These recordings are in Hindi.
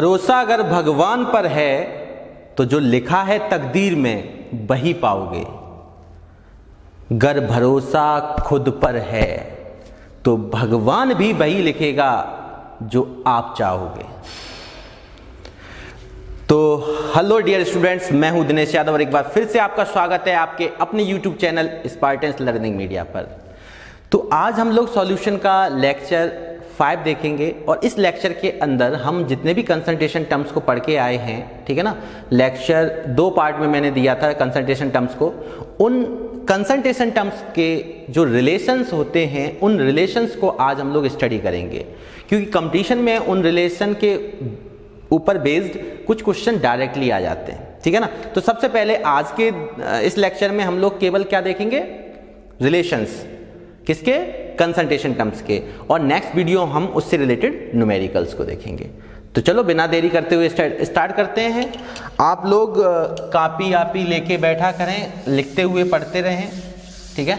भरोसा अगर भगवान पर है तो जो लिखा है तकदीर में वही पाओगे। गर भरोसा खुद पर है तो भगवान भी वही लिखेगा जो आप चाहोगे। तो हेलो डियर स्टूडेंट्स, मैं हूं दिनेश यादव और एक बार फिर से आपका स्वागत है आपके अपने YouTube channel Spartans learning media पर। तो आज हम लोग सॉल्यूशन का लेक्चर 5 देखेंगे और इस लेक्चर के अंदर हम जितने भी कंसंट्रेशन टर्म्स को पढ़ के आए हैं, ठीक है ना। लेक्चर 2 पार्ट में मैंने दिया था कंसंट्रेशन टर्म्स को। उन कंसंट्रेशन टर्म्स के जो रिलेशंस होते हैं उन रिलेशंस को आज हम लोग स्टडी करेंगे, क्योंकि कंपटीशन में उन रिलेशन के ऊपर बेस्ड कुछ क्वेश्चन डायरेक्टली आ जाते हैं, ठीक है ना। तो सबसे पहले आज के इस लेक्चर में हम लोग केवल क्या देखेंगे, रिलेशंस किसके, कंसंट्रेशन टर्म्स के, और नेक्स्ट वीडियो हम उससे रिलेटेड न्यूमेरिकल्स को देखेंगे। तो चलो बिना देरी करते हुए स्टार्ट करते हैं। आप लोग कॉपी आपी लेके बैठा करें, लिखते हुए पढ़ते रहें, ठीक है।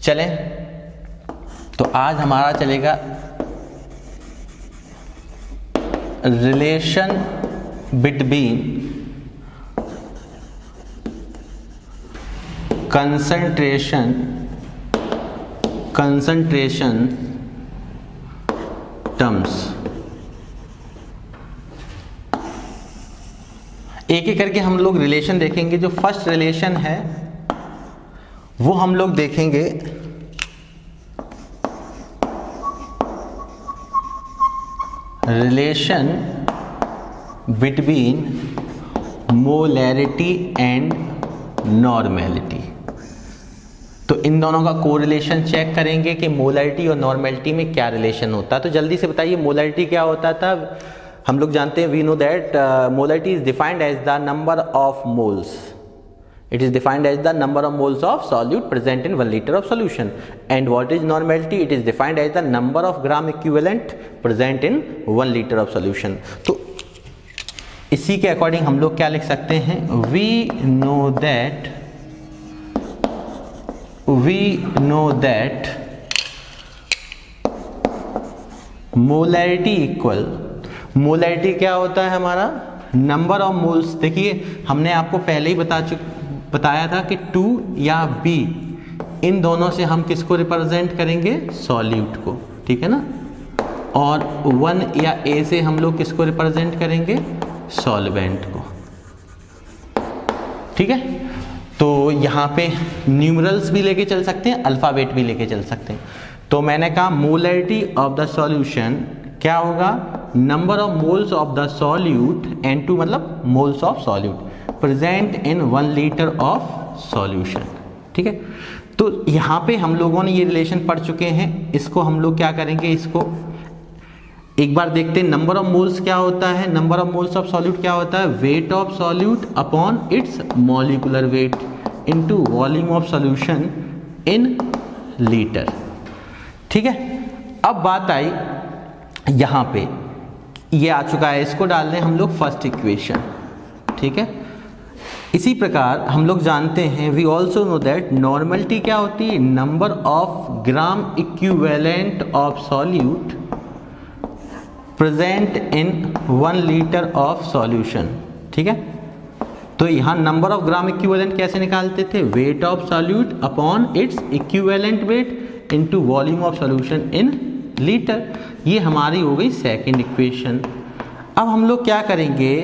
चलें, तो आज हमारा चलेगा रिलेशन बिटवीन कंसंट्रेशन टर्म्स। एक एक करके हम लोग रिलेशन देखेंगे। जो फर्स्ट रिलेशन है वो हम लोग देखेंगे relation between molarity and normality. तो इन दोनों का कोरिलेशन चेक करेंगे कि मोलैरिटी और नॉर्मेलिटी में क्या रिलेशन होता है। तो जल्दी से बताइए मोलैरिटी क्या होता था। हम लोग जानते हैं, we know that molarity is defined as the number of moles. It is defined as the number of moles of solute present in 1 litre of solution. And what is normality, it is defined as the number of gram equivalent present in 1 litre of solution. तो इसी के अकॉर्डिंग हम लोग क्या लिख सकते हैं, we know that molarity equal, molarity क्या होता है हमारा, नंबर ऑफ मोल्स। देखिए हमने आपको पहले ही बताया था कि 2 या B इन दोनों से हम किसको रिप्रेजेंट करेंगे, सॉल्यूट को, ठीक है ना। और 1 या A से हम लोग किसको रिप्रेजेंट करेंगे, सॉल्वेंट को, ठीक है। तो यहाँ पे न्यूमरल्स भी लेके चल सकते हैं, अल्फाबेट भी लेके चल सकते हैं। तो मैंने कहा मोलैरिटी ऑफ द सॉल्यूशन क्या होगा, number of moles of the solute, N2 मतलब moles of solute present in 1 litre of solution, ठीक है। तो यहाँ पे हम लोगों ने ये रिलेशन पढ़ चुके हैं। इसको हम लोग क्या करेंगे, इसको एक बार देखते हैं। नंबर ऑफ मोल्स क्या होता है, number of moles of solute क्या होता है, wait of solute upon its molecular weight into volume of solution in litre, ठीक है। अब बात आई यहाँ पे, ये आ चुका है, इसको डाल दें हम लोग फर्स्ट इक्वेशन, ठीक है। इसी प्रकार हम लोग जानते हैं, we also know that normality क्या होती है, number of gram equivalent of solute present in 1 litre of solution, ठीक है। तो यहाँ नंबर ऑफ ग्राम इक्विवेलेंट कैसे निकालते थे, wait of solute upon its equivalent weight into volume of solution in litre. ये हमारी हो गई सेकंड इक्वेशन। अब हम लोग क्या करेंगे,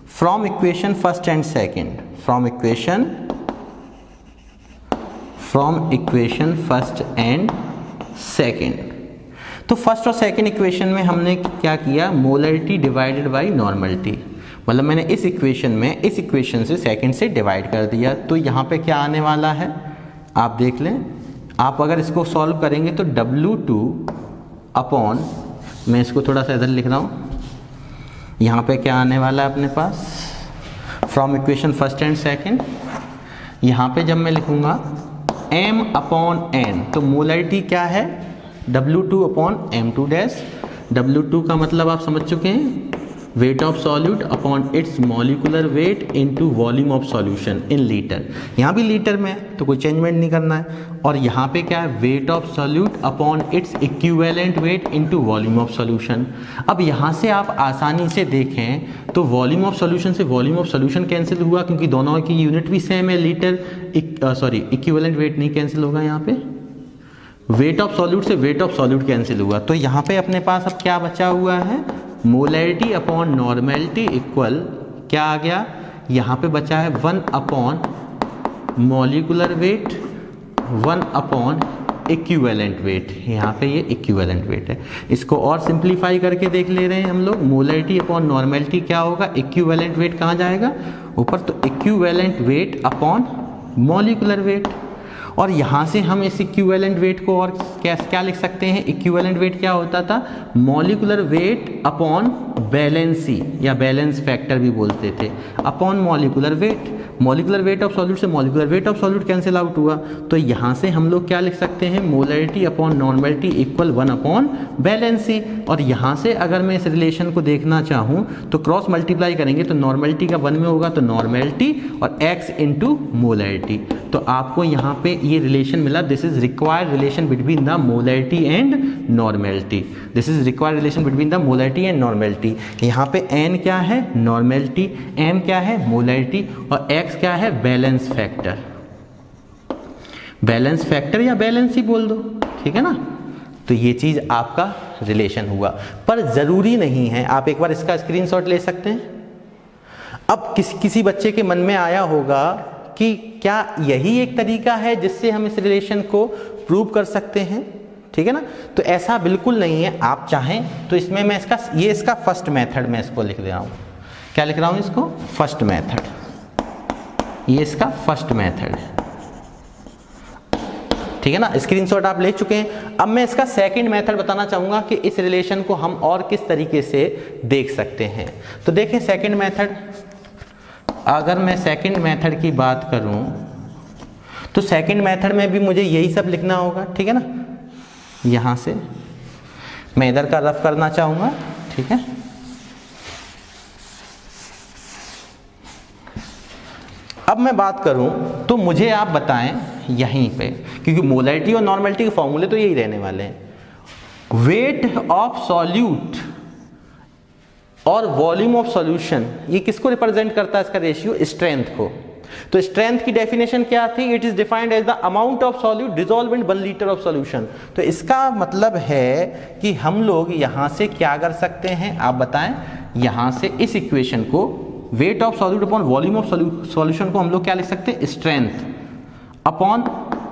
from equation first and second, from equation first and second. तो फर्स्ट और सेकंड इक्वेशन में हमने क्या किया, मोलैरिटी डिवाइडेड बाय नॉर्मेलिटी, मतलब मैंने इस इक्वेशन में इस इक्वेशन से सेकंड से डिवाइड कर दिया। तो यहाँ पे क्या आने वाला है आप देख लें। आप अगर इसको सॉल्व करेंगे तो W2 अपॉन, मैं इसको थोड़ा सा इधर लिख रहा हूँ, यहाँ पे क्या आने वाला है अपने पास, from equation first and second. यहाँ पे जब मैं लिखूँगा M अपॉन N, तो मोलैरिटी क्या है, W2 upon M2 dash. W2 का मतलब आप समझ चुके हैं, wait of solute upon it's molecular weight into volume of solution in litre. यहाँ भी लीटर में है तो कोई चेंजमेंट नहीं करना है। और यहाँ पे क्या है, wait of solute upon its equivalent weight into volume of solution. अब यहाँ से आप आसानी से देखें तो वॉल्यूम ऑफ सॉल्यूशन से वॉल्यूम ऑफ सॉल्यूशन कैंसिल हुआ, क्योंकि दोनों की यूनिट भी सेम है लीटर। इक्विवेलेंट वेट नहीं कैंसिल होगा, यहाँ पे वेट ऑफ सॉल्यूट से वेट ऑफ सॉल्यूट कैंसिल हुआ। तो यहाँ पे अपने पास अब क्या बचा हुआ है, मोलैरिटी अपॉन नॉर्मेलिटी इक्वल क्या आ गया, यहाँ पे बचा है 1 upon molecular wait 1 upon equivalent weight. यहाँ पे ये इक्विवेलेंट वेट है। इसको और सिंप्लीफाई करके देख ले रहे हैं हम लोग। मोलैरिटी अपॉन नॉर्मेलिटी क्या होगा, इक्विवेलेंट वेट कहाँ जाएगा ऊपर, तो equivalent weight upon molecular wait. और यहाँ से हम इस इक्विवेलेंट वेट को और क्या लिख सकते हैं, इक्विवेलेंट वेट क्या होता था, मॉलिकुलर वेट अपॉन बैलेंसी या बैलेंस फैक्टर भी बोलते थे, upon molecular weight. Molecular weight of solute से molecular weight of solute cancel out हुआ। तो यहाँ से हम लोग क्या लिख सकते हैं, molarity upon normality equal 1 upon valency. और यहाँ से अगर मैं इस रिलेशन को देखना चाहूँ तो क्रॉस मल्टीप्लाई करेंगे तो नॉर्मेलिटी का 1 में होगा तो नॉर्मेलिटी और x इंटू मोलैरिटी। तो आपको यहाँ पे ये रिलेशन मिला, this is required relation between the molarity and normality. This is required relation between the molarity and normality. यहाँ पे n क्या है, नॉर्मेलिटी, m क्या है, मोलैरिटी, और x क्या है, बैलेंस फैक्टर। बैलेंस फैक्टर या बैलेंस ही बोल दो, ठीक है ना। तो ये चीज आपका रिलेशन हुआ, पर जरूरी नहीं है। आप एक बार इसका स्क्रीनशॉट ले सकते हैं। अब किसी बच्चे के मन में आया होगा कि क्या यही एक तरीका है जिससे हम इस रिलेशन को प्रूव कर सकते हैं, ठीक है ना। तो ऐसा बिल्कुल नहीं है। आप चाहें तो इसमें मैं इसका फर्स्ट मेथड मैं इसको लिख दे रहा हूँ। क्या लिख रहा हूँ इसको, फर्स्ट मेथड। ये इसका फर्स्ट मेथड है, ठीक है ना। स्क्रीनशॉट आप ले चुके हैं। अब मैं इसका सेकंड मेथड बताना चाहूँगा कि इस रिलेशन को हम और किस तरीके से देख सकते हैं। तो देखें सेकंड मेथड, अगर मैं सेकंड मेथड की बात करूं तो सेकंड मेथड में भी मुझे यही सब लिखना होगा, ठीक है ना। यहां से मैं इधर का रफ करना चाहूंगा, ठीक है। अब मैं बात करूं तो मुझे आप बताएं यहीं पे, क्योंकि मोलैरिटी और नॉर्मेलिटी के फॉर्मूले तो यही रहने वाले हैं। वेट ऑफ सॉल्यूट और वॉल्यूम ऑफ सॉल्यूशन, ये किसको रिप्रेजेंट करता है, इसका रेशियो, स्ट्रेंथ को। तो स्ट्रेंथ की डेफिनेशन क्या थी, it is defined as the amount of solute dissolve in 1 litre of solution. तो इसका मतलब है कि हम लोग यहां से क्या कर सकते हैं, आप बताएं। यहां से इस इक्वेशन को, wait of solute upon volume of solution को हम लोग क्या लिख सकते हैं, strength upon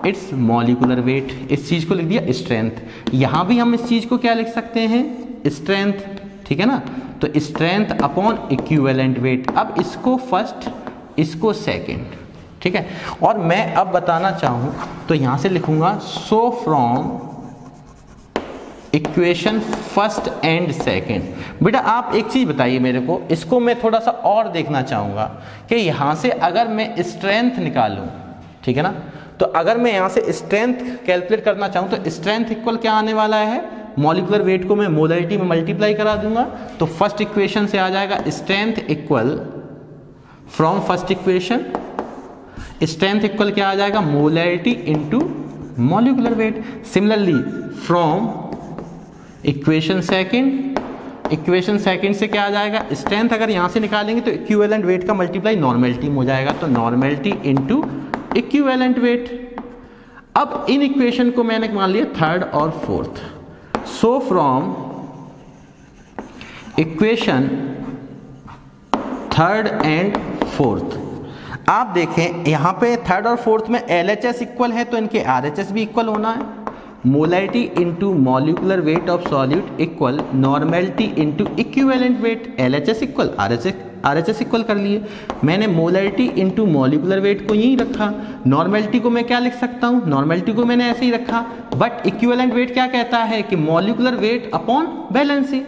its molecular weight. इस चीज को लिख दिया स्ट्रेंथ। यहां भी हम इस चीज को क्या लिख सकते हैं, स्ट्रेंथ, ठीक है ना। तो स्ट्रेंथ अपॉन इक्विवेलेंट वेट। अब इसको फर्स्ट, इसको सेकंड, ठीक है। और मैं अब बताना चाहूं तो यहां से लिखूंगा so from equation first and second. बेटा आप एक चीज बताइए मेरे को, इसको मैं थोड़ा सा और देखना चाहूंगा कि यहां से अगर मैं स्ट्रेंथ निकालूं, ठीक है ना। तो अगर मैं यहां से स्ट्रेंथ कैलकुलेट करना चाहूं तो स्ट्रेंथ इक्वल क्या आने वाला है, मॉलिकुलर वेट को मैं मोलैरिटी में मल्टीप्लाई करा दूंगा। तो फर्स्ट इक्वेशन से आ जाएगा strength equal, from first equation strength equal क्या आ जाएगा, molarity into molecular weight. Similarly from equation second से क्या आ जाएगा, स्ट्रेंथ अगर यहां से निकालेंगे तो इक्विवेलेंट वेट का मल्टीप्लाई नॉर्मेलिटी में हो जाएगा, तो नॉर्मेलिटी इनटू इक्विवेलेंट वेट। अब इन इक्वेशन को मैंने मान लिया थर्ड और fourth. So from equation third and fourth, आप देखें यहां पे थर्ड और फोर्थ में LHS इक्वल है तो इनके RHS भी इक्वल होना है। Molarity into molecular weight of solute equal normality into equivalent weight. LHS equal RHS equal कर लिए। मैंने मोलैरिटी इंटू मॉलिकुलर वेट को यही रखा। नॉर्मेलिटी को मैं क्या लिख सकता हूँ, नॉर्मेलिटी को मैंने ऐसे ही रखा। बट इक्विवेलेंट वेट क्या कहता है कि molecular weight upon valency.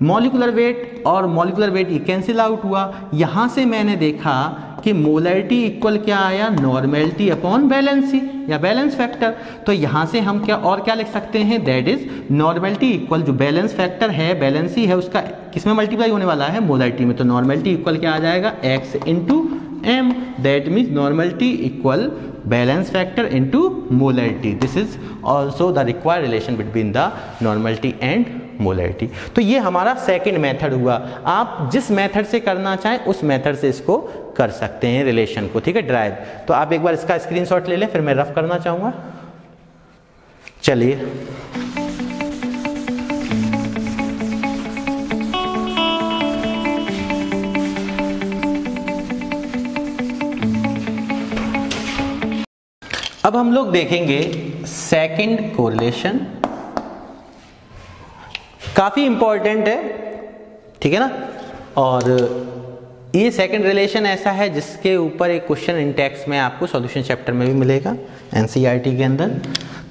Molecular weight और मॉलिकुलर वेट ये कैंसिल आउट हुआ। यहाँ से मैंने देखा कि मोलैरिटी इक्वल क्या आया, नॉर्मेलिटी अपॉन वैलेंसी या बैलेंस फैक्टर। तो यहाँ से हम क्या लिख सकते हैं, दैट इज नॉर्मेलिटी इक्वल जो बैलेंस फैक्टर है, बैलेंसी है, उसका किसमें मल्टीप्लाई होने वाला है, मोलैरिटी में। तो नॉर्मेलिटी इक्वल क्या आ जाएगा, x into m, that means normality equal balance factor into molarity. This is also the required relation between the normality and molarity. तो ये हमारा सेकंड मेथड हुआ। आप जिस मेथड से करना चाहें उस मेथड से इसको कर सकते हैं रिलेशन को, ठीक है, ड्राइव। तो आप एक बार इसका स्क्रीनशॉट ले लें, फिर मैं रफ करना चाहूँगा। चलिए, अब हम लोग देखेंगे सेकंड कोरिलेशन। काफ़ी इंपॉर्टेंट है, ठीक है ना। और ये सेकंड रिलेशन ऐसा है जिसके ऊपर एक क्वेश्चन इन टेक्स्ट में आपको सॉल्यूशन चैप्टर में भी मिलेगा, एनसीईआरटी के अंदर।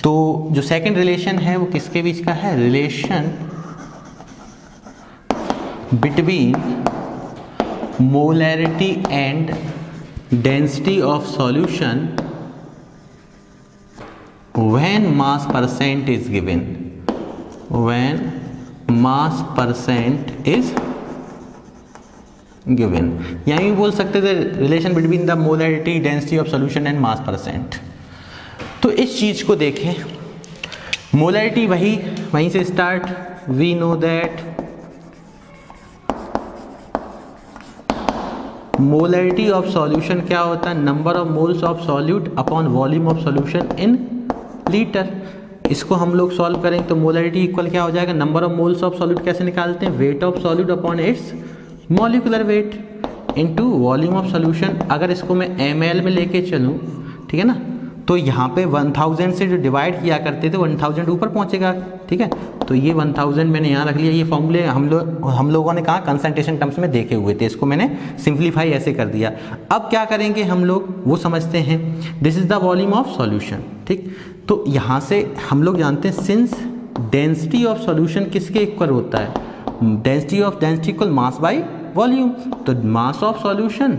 तो जो सेकंड रिलेशन है वो किसके बीच का है, relation between molarity and density of solution when mass percent is given, when mass percent is given, यानी बोल सकते थे relation between the molarity, density of solution and mass percent. तो इस चीज को देखें, मोलैरिटी वहीं से start, we know that molarity of solution क्या होता है, number of moles of solute upon volume of solution in litre. इसको हम लोग सॉल्व करेंगे तो मोलैरिटी इक्वल क्या हो जाएगा, number of moles of solute कैसे निकालते हैं, wait of solute upon its molecular weight into volume of solution. अगर इसको मैं ml में लेके चलूँ, ठीक है ना, तो यहाँ पे 1000 से जो डिवाइड किया करते थे 1000 ऊपर पहुँचेगा, ठीक है। तो ये 1000 मैंने यहाँ रख लिया। ये फॉर्मूले हम लोगों ने कहा कंसंट्रेशन टर्म्स में देखे हुए थे, इसको मैंने सिंप्लीफाई ऐसे कर दिया। अब क्या करेंगे हम लोग वो समझते हैं। This is the volume of solution, ठीक। तो यहाँ से हम लोग जानते हैं सिंस डेंसिटी ऑफ सॉल्यूशन किसके इक्वल होता है, density equal mass by volume. तो मास ऑफ सॉल्यूशन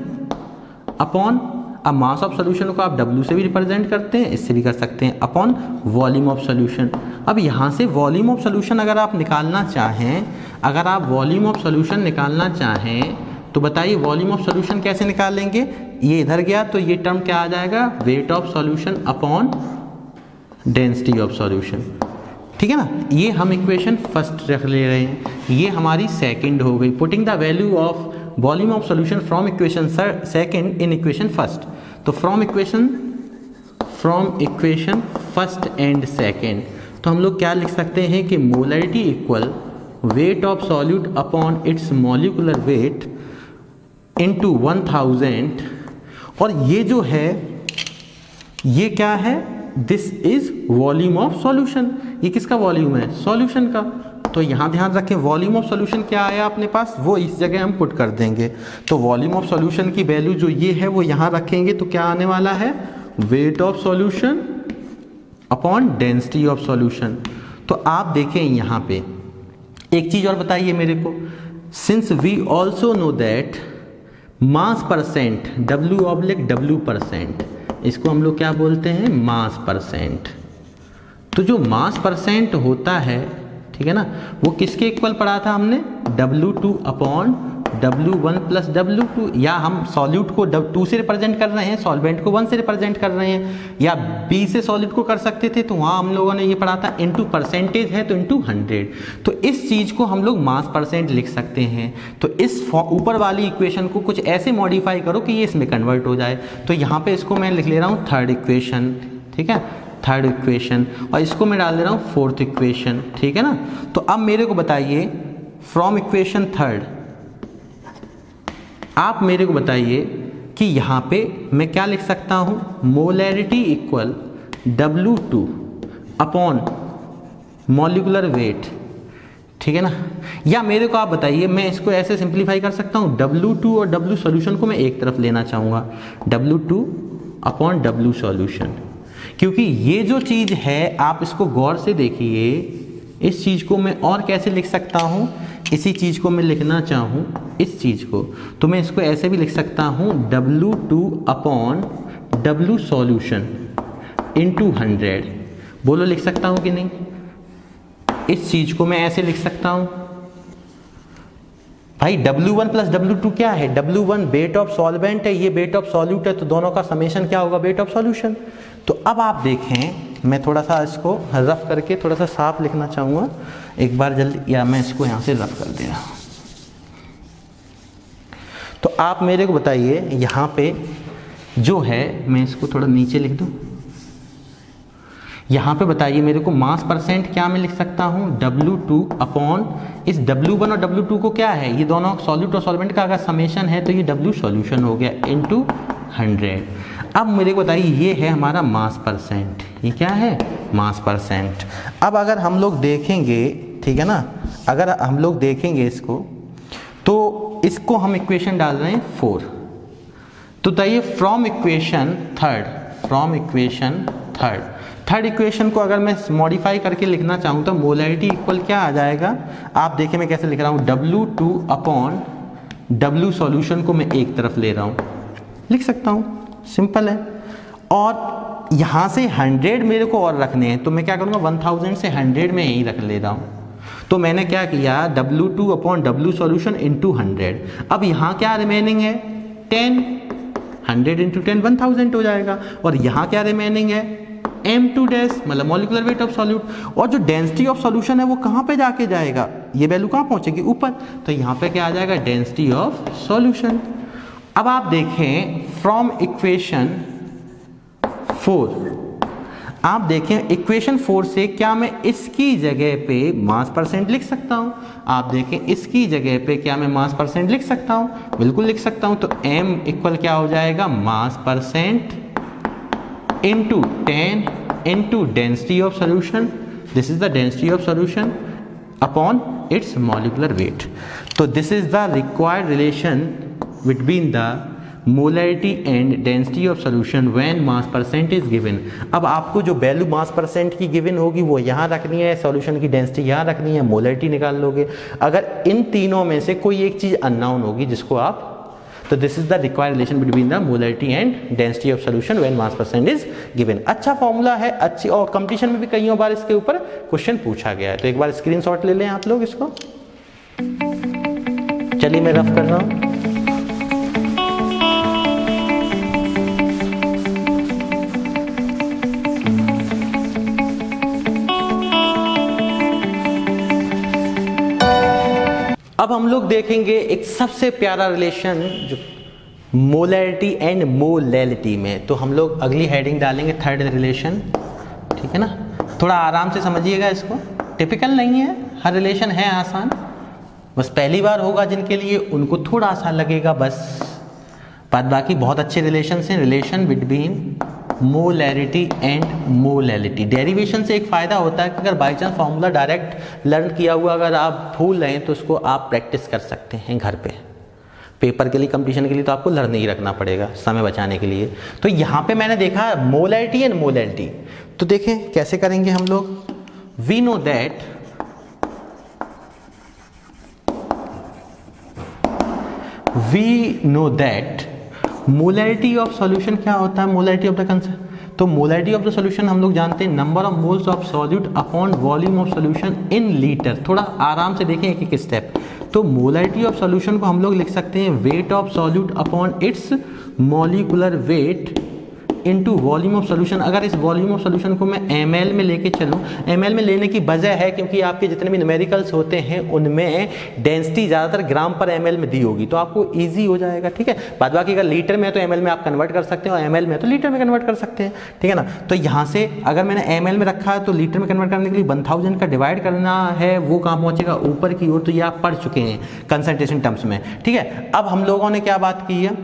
अपॉन, अब मास ऑफ सॉल्यूशन को आप W से भी रिप्रेजेंट करते हैं, इससे भी कर सकते हैं, अपॉन वॉल्यूम ऑफ सॉल्यूशन। अब यहाँ से वॉल्यूम ऑफ सॉल्यूशन अगर आप निकालना चाहें, अगर आप वॉल्यूम ऑफ सॉल्यूशन निकालना चाहें तो बताइए वॉल्यूम ऑफ सॉल्यूशन कैसे निकालेंगे। ये इधर गया तो ये टर्म क्या आ जाएगा, weight of solution upon density of solution, ठीक है ना। ये हम इक्वेशन फर्स्ट रख ले रहे हैं, ये हमारी सेकंड हो गई। Putting the value of volume of solution from equation second in equation first. तो from equation first and second, तो हम लोग क्या लिख सकते हैं कि molarity equal weight of solute upon its molecular weight into 1000। और ये जो है ये क्या है, this is volume of solution. ये किसका वॉल्यूम है, सॉल्यूशन का। तो यहाँ ध्यान रखें वॉल्यूम ऑफ सॉल्यूशन क्या आया अपने पास, वो इस जगह हम पुट कर देंगे। तो वॉल्यूम ऑफ सॉल्यूशन की वैल्यू जो ये है वो यहाँ रखेंगे, तो क्या आने वाला है, weight of solution upon density of solution. तो आप देखें यहाँ पे एक चीज और बताइए मेरे को, since we also know that mass percent, W/W percent, इसको हम लोग क्या बोलते हैं, मास परसेंट। तो जो मास परसेंट होता है, ठीक है ना, वो किसके इक्वल पढ़ा था हमने, W2 upon W1 plus W2। या हम सॉल्यूट को 2 से रिप्रेजेंट कर रहे हैं, सॉल्वेंट को 1 से रिप्रेजेंट कर रहे हैं, या B से सॉलिड को कर सकते थे, तो वहाँ हम लोगों ने ये पढ़ा था इनटू परसेंटेज है तो इनटू 100। तो इस चीज़ को हम लोग मास परसेंट लिख सकते हैं। तो इस ऊपर वाली इक्वेशन को कुछ ऐसे मॉडिफाई करो कि ये इसमें कन्वर्ट हो जाए। तो यहाँ पे इसको मैं लिख ले रहा हूँ थर्ड इक्वेशन, ठीक है, थर्ड इक्वेशन, और इसको मैं डाल दे रहा हूँ फोर्थ इक्वेशन, ठीक है ना। तो अब मेरे को बताइए फ्रॉम इक्वेशन थर्ड, आप मेरे को बताइए कि यहाँ पे मैं क्या लिख सकता हूँ, molarity equal W2 upon molecular wait, ठीक है ना। या मेरे को आप बताइए, मैं इसको ऐसे सिंप्लीफाई कर सकता हूँ, W2 और W सॉल्यूशन को मैं एक तरफ लेना चाहूँगा, W2 अपॉन W सॉल्यूशन। क्योंकि ये जो चीज़ है आप इसको गौर से देखिए, इस चीज़ को मैं और कैसे लिख सकता हूँ, इसी चीज़ को मैं लिखना चाहूँ इस चीज़ को, तो मैं इसको ऐसे भी लिख सकता हूँ W2 upon W solution into 100। बोलो लिख सकता हूँ कि नहीं? इस चीज़ को मैं ऐसे लिख सकता हूँ भाई, W1 प्लस W2 क्या है? W1 वेट ऑफ सॉल्वेंट है, ये वेट ऑफ सॉल्यूट है, तो दोनों का समेशन क्या होगा? Weight of solution. तो अब आप देखें, मैं थोड़ा सा इसको रफ करके थोड़ा सा साफ लिखना चाहूँगा एक बार जल्दी, या मैं इसको यहाँ से रफ कर दिया। तो आप मेरे को बताइए यहाँ पे जो है, मैं इसको थोड़ा नीचे लिख दूँ, यहाँ पे बताइए मेरे को मास परसेंट क्या मैं लिख सकता हूँ? W2 अपॉन इस W1 और W2 को क्या है, ये दोनों सॉल्यूट और सॉल्वेंट का अगर समेशन है तो ये W सॉल्यूशन हो गया इंटू 100। अब मेरे को बताइए ये है हमारा मास परसेंट, ये क्या है? मास परसेंट। अब अगर हम लोग देखेंगे, ठीक है ना, अगर हम लोग देखेंगे इसको, तो इसको हम इक्वेशन डाल रहे हैं 4। तो बताइए फ्रॉम इक्वेशन थर्ड इक्वेशन को अगर मैं मॉडिफाई करके लिखना चाहूँ तो मोलैरिटी इक्वल क्या आ जाएगा? आप देखिए मैं कैसे लिख रहा हूँ, W2 अपॉन W सॉल्यूशन को मैं एक तरफ ले रहा हूँ, लिख सकता हूँ, सिंपल है। और यहाँ से 100 मेरे को और रखने हैं, तो मैं क्या करूँगा, 1000 से 100 में यही रख ले रहा हूँ। तो मैंने क्या किया, W2 upon W solution into 100। अब यहाँ क्या रिमेनिंग है? 10, 100 इंटू 10 1000 हो जाएगा। और यहाँ क्या रिमेनिंग है? M2 डैश, मतलब मॉलिक्यूलर वेट ऑफ सॉल्यूट। और जो डेंसिटी ऑफ सॉल्यूशन है वो कहाँ पे जाके जाएगा? ये वैल्यू कहाँ पहुँचेगी? ऊपर। तो यहाँ पे क्या आ जाएगा? Density of solution. अब आप देखें फ्रॉम इक्वेशन 4, आप देखें इक्वेशन 4 से क्या मैं इसकी जगह पे मास परसेंट लिख सकता हूँ? आप देखें इसकी जगह पे क्या मैं मास परसेंट लिख सकता हूँ? बिल्कुल लिख सकता हूँ। तो M इक्वल क्या हो जाएगा? मास percent into 10 into density of solution, this is the density of solution upon its molecular weight. So this is the required relation between the molarity and density of solution when mass percent is given. अब आपको जो वैल्यू मास परसेंट की गिवन होगी वो यहाँ रखनी है, सॉल्यूशन की डेंसिटी यहाँ रखनी है, मोलैरिटी निकाल लोगे। अगर इन तीनों में से कोई एक चीज़ अननोन होगी जिसको आप, तो this is the required relation between the molarity and density of solution when mass percent is given. अच्छा फॉर्मूला है, अच्छी, और कंपटीशन में भी कई बार इसके ऊपर क्वेश्चन पूछा गया है। तो एक बार स्क्रीनशॉट ले लें आप लोग इसको। चलिए मैं रफ कर रहा हूं। अब हम लोग देखेंगे एक सबसे प्यारा रिलेशन जो मोलैरिटी एंड मोलैलिटी में। तो हम लोग अगली हेडिंग डालेंगे थर्ड रिलेशन, ठीक है ना। थोड़ा आराम से समझिएगा इसको, टिपिकल नहीं है, हर रिलेशन है आसान, बस पहली बार होगा जिनके लिए उनको थोड़ा आसान लगेगा बस। बाद बाकी बहुत अच्छे रिलेशंस हैं। Relation between molarity and molality. Derivation से एक फ़ायदा होता है कि अगर by chance formula direct learn किया हुआ अगर आप भूल रहे हैं तो उसको आप प्रैक्टिस कर सकते हैं घर पे। पेपर के लिए, कंपटीशन के लिए तो आपको लर्न ही रखना पड़ेगा समय बचाने के लिए। तो यहाँ पे मैंने देखा मोलैरिटी एंड मोलैलिटी, तो देखें कैसे करेंगे हम लोग। We know that molarity of solution क्या होता है? Molarity of the concept. तो मोलैरिटी ऑफ द सॉल्यूशन हम लोग जानते हैं number of moles of solute upon volume of solution in litre. थोड़ा आराम से देखें एक एक स्टेप। तो मोलैरिटी ऑफ सॉल्यूशन को हम लोग लिख सकते हैं wait of solute upon its molecular weight into volume of solution. अगर इस वॉल्यूम ऑफ सॉल्यूशन को मैं ml में लेके चलूँ, ml में लेने की वजह है क्योंकि आपके जितने भी न्यूमेरिकल्स होते हैं उनमें डेंसिटी ज़्यादातर ग्राम पर ml में दी होगी, तो आपको इजी हो जाएगा, ठीक है। बाद बाकी अगर लीटर में है तो ml में आप कन्वर्ट कर सकते हैं और ml में तो लीटर में कन्वर्ट कर सकते हैं, ठीक है ना। तो यहाँ से अगर मैंने ml में रखा है तो लीटर में कन्वर्ट करने के लिए 1000 का डिवाइड करना है, वो कहाँ पहुँचेगा? ऊपर की ओर। तो ये आप पढ़ चुके हैं कंसंट्रेशन टर्म्स में, ठीक है। अब हम लोगों ने क्या बात की है,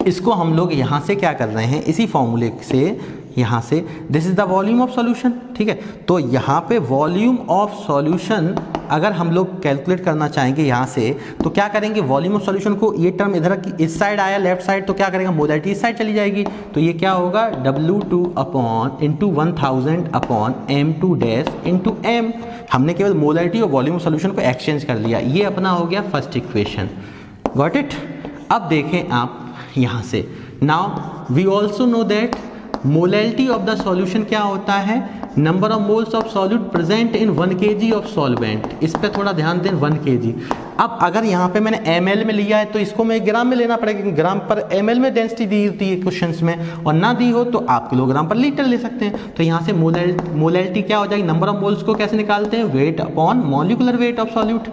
इसको हम लोग यहाँ से क्या कर रहे हैं, इसी फॉर्मूले से यहाँ से this is the volume of solution, ठीक है। तो यहाँ पे वॉल्यूम ऑफ सॉल्यूशन अगर हम लोग कैलकुलेट करना चाहेंगे यहाँ से तो क्या करेंगे, वॉल्यूम ऑफ सॉल्यूशन को, ये टर्म इधर इस साइड आया लेफ्ट साइड, तो क्या करेंगे, मोलैरिटी इस साइड चली जाएगी, तो ये क्या होगा W2 upon into 1000 upon M2 dash into M। हमने केवल मोलैरिटी और वॉल्यूम ऑफ सॉल्यूशन को एक्सचेंज कर लिया। ये अपना हो गया फर्स्ट इक्वेशन। Got it. अब देखें आप यहाँ से, now we also know that molarity of the solution क्या होता है, number of moles of solute present in 1 kg of solvent. इस पे थोड़ा ध्यान दें, 1 kg। अब अगर यहाँ पे मैंने ml में लिया है तो इसको मैं ग्राम में लेना पड़ेगा, ग्राम पर ml में डेंसिटी दी होती है क्वेश्चंस में, और ना दी हो तो आप किलोग्राम पर लीटर ले सकते हैं। तो यहाँ से मोलैरिटी क्या हो जाएगी, नंबर ऑफ मोल्स को कैसे निकालते हैं, weight upon molecular wait of solute.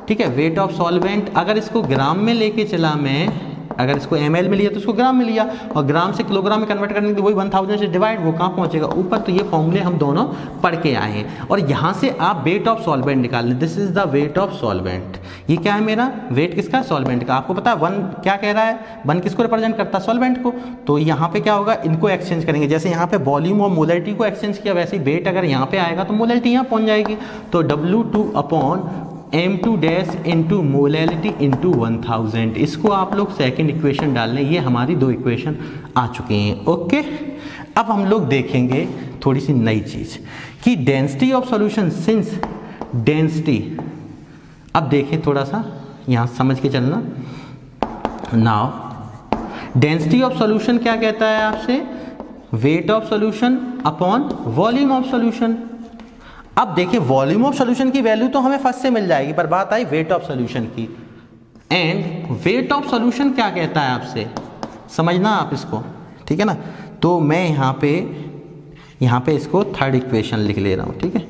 ठीक है, वेट ऑफ सॉल्वेंट, अगर इसको ग्राम में लेके चला मैं, अगर इसको ml में लिया तो इसको ग्राम में लिया, और ग्राम से किलोग्राम में कन्वर्ट करने के लिए वही 1000 से डिवाइड, वो कहाँ पहुंचेगा, ऊपर। तो ये फॉर्मूले हम दोनों पढ़ के आए हैं। और यहाँ से आप वेट ऑफ सॉल्वेंट निकाल लें, this is the weight of solvent. ये क्या है मेरा वेट, किसका, सॉल्वेंट का। आपको पता है 1 क्या कह रहा है, 1 किसको रिप्रेजेंट करता है, सॉल्वेंट को। तो यहाँ पे क्या होगा, इनको एक्सचेंज करेंगे, जैसे यहाँ पे वॉल्यूम और मोलैरिटी को एक्सचेंज किया, वैसे ही वेट अगर यहाँ पे आएगा तो मोलैरिटी यहाँ पहुँच जाएगी। तो W2 upon M2 dash into molarity into 1000, इसको आप लोग सेकेंड इक्वेशन डाल लें। ये हमारी 2 इक्वेशन आ चुके हैं। ओके, अब हम लोग देखेंगे थोड़ी सी नई चीज कि density of solution, since density, अब देखें थोड़ा सा यहाँ समझ के चलना। नाउ डेंसिटी ऑफ सॉल्यूशन क्या कहता है आपसे, weight of solution upon volume of solution. अब देखिए वॉल्यूम ऑफ सॉल्यूशन की वैल्यू तो हमें फर्स्ट से मिल जाएगी, पर बात आई वेट ऑफ सॉल्यूशन की। एंड वेट ऑफ सॉल्यूशन क्या कहता है आपसे, समझना आप इसको, ठीक है ना। तो मैं यहाँ पे इसको थर्ड इक्वेशन लिख ले रहा हूँ, ठीक है।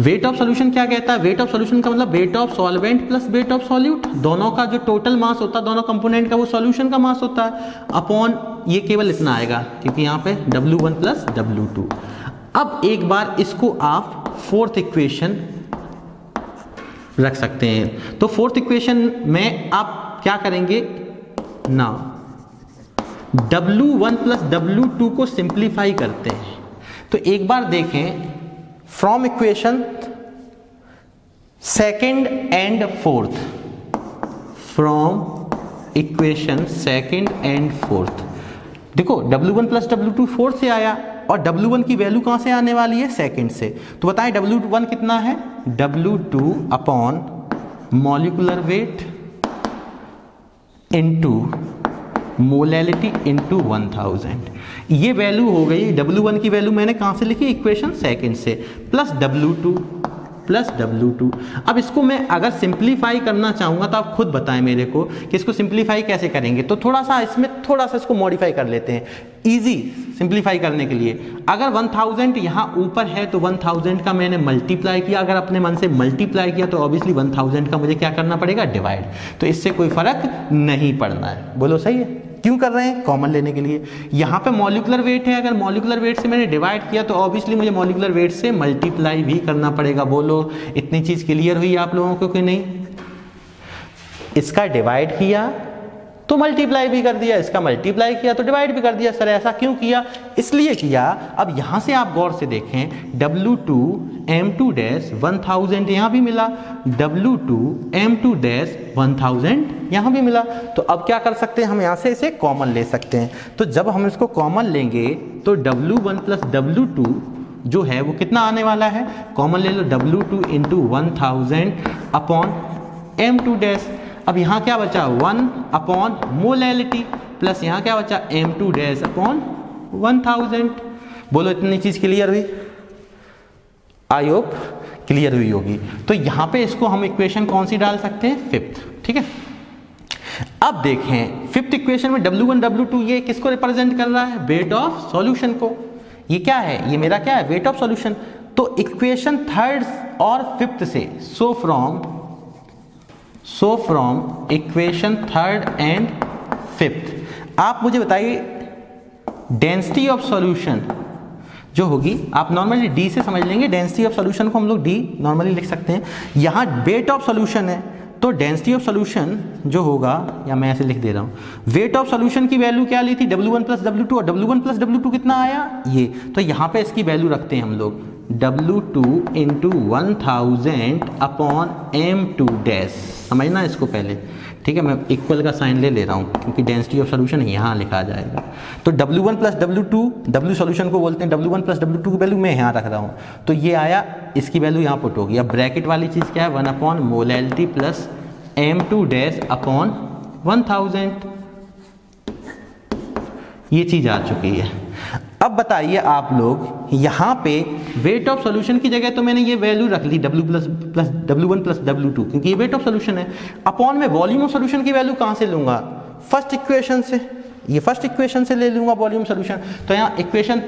वेट ऑफ सॉल्यूशन क्या कहता है, वेट ऑफ सॉल्यूशन का मतलब weight of solvent plus wait of solute, दोनों का जो टोटल मास होता है दोनों कंपोनेंट का, वो सॉल्यूशन का मास होता है, अपॉन ये केवल इतना आएगा क्योंकि यहाँ पे W1 प्लस W2। अब एक बार इसको आप फोर्थ इक्वेशन रख सकते हैं। तो फोर्थ इक्वेशन में आप क्या करेंगे ना, W1 प्लस W2 को सिंप्लीफाई करते हैं। तो एक बार देखें, from equation second and fourth, from equation second and fourth, देखो W1 प्लस W2 फोर्थ से आया, और W1 की वैल्यू कहाँ से आने वाली है, सेकंड से। तो बताएं W1 कितना है, W2 upon molecular weight into molarity into 1000। ये वैल्यू हो गई, W1 की वैल्यू मैंने कहाँ से लिखी, इक्वेशन सेकंड से, प्लस W2। अब इसको मैं अगर सिंप्लीफाई करना चाहूँगा तो आप खुद बताएं मेरे को कि इसको सिंप्लीफाई कैसे करेंगे। तो थोड़ा सा इसको मॉडिफाई कर लेते हैं, इजी सिंप्लीफाई करने के लिए। अगर 1000 यहाँ ऊपर है तो 1000 का मैंने मल्टीप्लाई किया, अगर अपने मन से मल्टीप्लाई किया तो ऑब्वियसली 1000 का मुझे क्या करना पड़ेगा, डिवाइड। तो इससे कोई फर्क नहीं पड़ना है, बोलो सही है। क्यों कर रहे हैं, कॉमन लेने के लिए। यहाँ पे मॉलिक्यूलर वेट है, अगर मॉलिक्यूलर वेट से मैंने डिवाइड किया तो ऑब्वियसली मुझे मॉलिक्यूलर वेट से मल्टीप्लाई भी करना पड़ेगा। बोलो इतनी चीज क्लियर हुई आप लोगों को कि नहीं। इसका डिवाइड किया तो मल्टीप्लाई भी कर दिया, इसका मल्टीप्लाई किया तो डिवाइड भी कर दिया। सर ऐसा क्यों किया, इसलिए किया। अब यहां से आप गौर से देखें, W2 M2 डैश 1000 यहां भी मिला, W2 M2 डैश 1000 यहां भी मिला। तो अब क्या कर सकते हैं, हम यहां से इसे कॉमन ले सकते हैं। तो जब हम इसको कॉमन लेंगे तो W1 प्लस W2 जो है वो कितना आने वाला है, कॉमन ले लो, W2 into 1000 upon M2 dash. अब यहाँ क्या बचा, 1 अपॉन मोलैरिटी, प्लस यहाँ क्या बचा, M2 डैश अपॉन 1000। बोलो इतनी चीज क्लियर हुई, आई होप क्लियर हुई होगी। तो यहाँ पे इसको हम इक्वेशन कौन सी डाल सकते हैं, फिफ्थ, ठीक है। अब देखें फिफ्थ इक्वेशन में W1 W2 ये किसको रिप्रेजेंट कर रहा है, वेट ऑफ सॉल्यूशन को। ये क्या है, ये मेरा क्या है, वेट ऑफ सॉल्यूशन। तो इक्वेशन थर्ड और फिफ्थ से, so from equation third and fifth आप मुझे बताइए डेंसिटी ऑफ सॉल्यूशन जो होगी, आप नॉर्मली डी से समझ लेंगे। डेंसिटी ऑफ सॉल्यूशन को हम लोग डी नॉर्मली लिख सकते हैं। यहाँ वेट ऑफ सॉल्यूशन है तो डेंसिटी ऑफ सॉल्यूशन जो होगा, या मैं ऐसे लिख दे रहा हूँ, वेट ऑफ सॉल्यूशन की वैल्यू क्या ली थी, W1 प्लस W2, और W1 प्लस W2 कितना आया, ये। तो यहाँ पे इसकी वैल्यू रखते हैं हम लोग W2 into 1000 upon M2 dash. समझना इसको पहले, ठीक है। मैं इक्वल का साइन ले रहा हूँ क्योंकि डेंसिटी ऑफ सोल्यूशन यहाँ लिखा जाएगा। तो W1 plus W2, W solution को बोलते हैं, W1 प्लस W2 की वैल्यू मैं यहाँ रख रहा हूँ, तो ये आया, इसकी वैल्यू यहाँ पुट होगी। अब ब्रैकेट वाली चीज़ क्या है, 1 upon molality plus M2 dash upon 1000, ये चीज़ आ चुकी है। अब बताइए आप लोग, यहाँ पे वेट ऑफ सॉल्यूशन की जगह तो मैंने ये वैल्यू रख ली W1 प्लस W2, क्योंकि ये वेट ऑफ सॉल्यूशन है। अपॉन में वॉल्यूम ऑफ सॉल्यूशन की वैल्यू कहाँ से लूँगा, फर्स्ट इक्वेशन से, ये फर्स्ट इक्वेशन से ले लूँगा वॉल्यूम सॉल्यूशन। तो यहाँ equation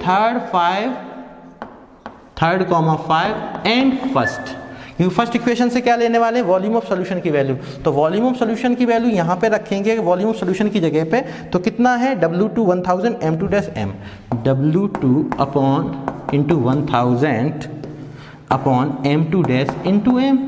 third comma 5 and first, क्योंकि फर्स्ट इक्वेशन से क्या लेने वाले हैं, वॉल्यूम ऑफ सॉल्यूशन की वैल्यू। तो वॉल्यूम ऑफ सॉल्यूशन की वैल्यू यहाँ पे रखेंगे वॉल्यूम ऑफ सॉल्यूशन की जगह पे, तो कितना है W2 1000 M2 dash M, W2 upon into 1000 upon M2 dash into M।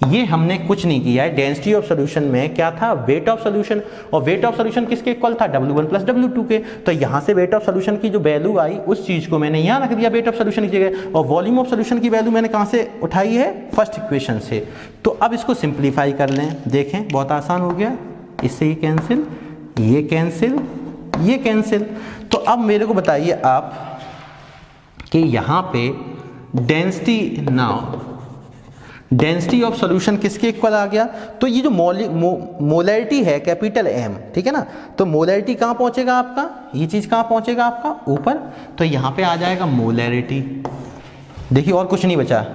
ये हमने कुछ नहीं किया है। डेंसिटी ऑफ सॉल्यूशन में क्या था, वेट ऑफ सॉल्यूशन, और वेट ऑफ सॉल्यूशन किसके इक्वल था, W1 प्लस W2 के। तो यहाँ से वेट ऑफ सॉल्यूशन की जो वैल्यू आई उस चीज को मैंने यहाँ रख दिया वेट ऑफ सॉल्यूशन की जगह, और वॉल्यूम ऑफ सॉल्यूशन की वैल्यू मैंने कहाँ से उठाई है, फर्स्ट इक्वेशन से। तो अब इसको सिंप्लीफाई कर लें, देखें बहुत आसान हो गया, इससे ये कैंसिल, ये कैंसिल, ये कैंसिल। तो अब मेरे को बताइए आप कि यहाँ पे density, now density of solution किसके इक्वल आ गया, तो ये जो मोलैरिटी है कैपिटल M, ठीक है ना, तो मोलैरिटी कहाँ पहुंचेगा आपका, ये चीज कहाँ पहुंचेगा आपका, ऊपर। तो यहाँ पे आ जाएगा मोलैरिटी, देखिए और कुछ नहीं बचा,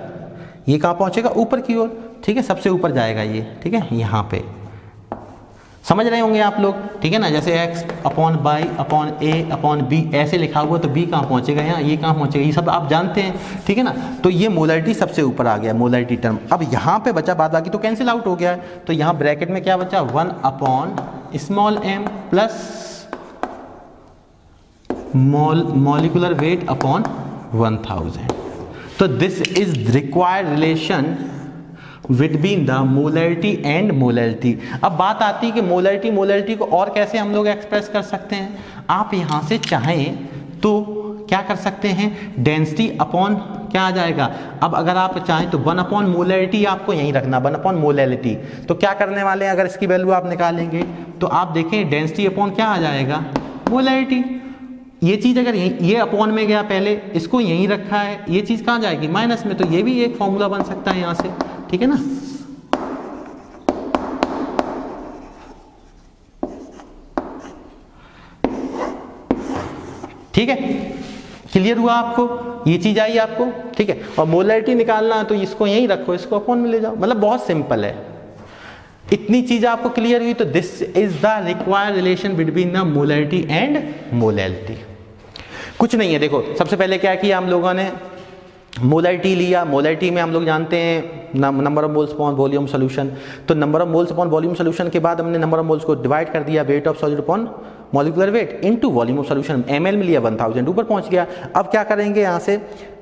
ये कहाँ पहुंचेगा, ऊपर की ओर, ठीक है, सबसे ऊपर जाएगा ये, ठीक है, यहाँ पे। समझ रहे होंगे आप लोग, ठीक है ना, जैसे x upon by upon a upon b ऐसे लिखा हुआ, तो b कहाँ पहुंचेगा यहाँ, ये कहाँ पहुंचेगा, ये सब आप जानते हैं, ठीक है ना। तो ये मोलैरिटी सबसे ऊपर आ गया, मोलैरिटी टर्म। अब यहाँ पे बचा, बाद बाकी तो कैंसिल आउट हो गया है, तो यहाँ ब्रैकेट में क्या बचा, 1 upon small m plus molecular weight upon 1000। तो this is required relation between the molarity and molality. अब बात आती है कि मोलैरिटी को और कैसे हम लोग एक्सप्रेस कर सकते हैं। आप यहाँ से चाहें तो क्या कर सकते हैं, डेंसिटी अपॉन क्या आ जाएगा, अब अगर आप चाहें तो 1 अपॉन मोलैरिटी आपको यहीं रखना, 1 अपॉन मोलैलिटी। तो क्या करने वाले हैं, अगर इसकी वैल्यू आप निकालेंगे तो आप देखें डेंसिटी अपॉन क्या आ जाएगा, मोलैरिटी। ये चीज़ अगर ये अपॉन में गया पहले, इसको यहीं रखा है, ये चीज़ कहाँ जाएगी, माइनस में। तो ये भी एक फॉर्मूला बन सकता है यहाँ से, ठीक है ना। ठीक है, क्लियर हुआ आपको, ये चीज आई आपको, ठीक है। और मोलैरिटी निकालना है तो इसको यहीं रखो, इसको अपॉन में ले जाओ, मतलब बहुत सिंपल है। इतनी चीज आपको क्लियर हुई, तो this is the required relation between the molarity and molality. कुछ नहीं है, देखो सबसे पहले क्या किया हम लोगों ने, मोलैरिटी लिया। मोलैरिटी में हम लोग जानते हैं number of moles upon volume solution. तो number of moles upon volume solution के बाद हमने नंबर ऑफ मोल्स को डिवाइड कर दिया, weight of solute upon molecular weight into volume of solution, ml में लिया 1000, ऊपर पहुंच गया। अब क्या करेंगे, यहाँ से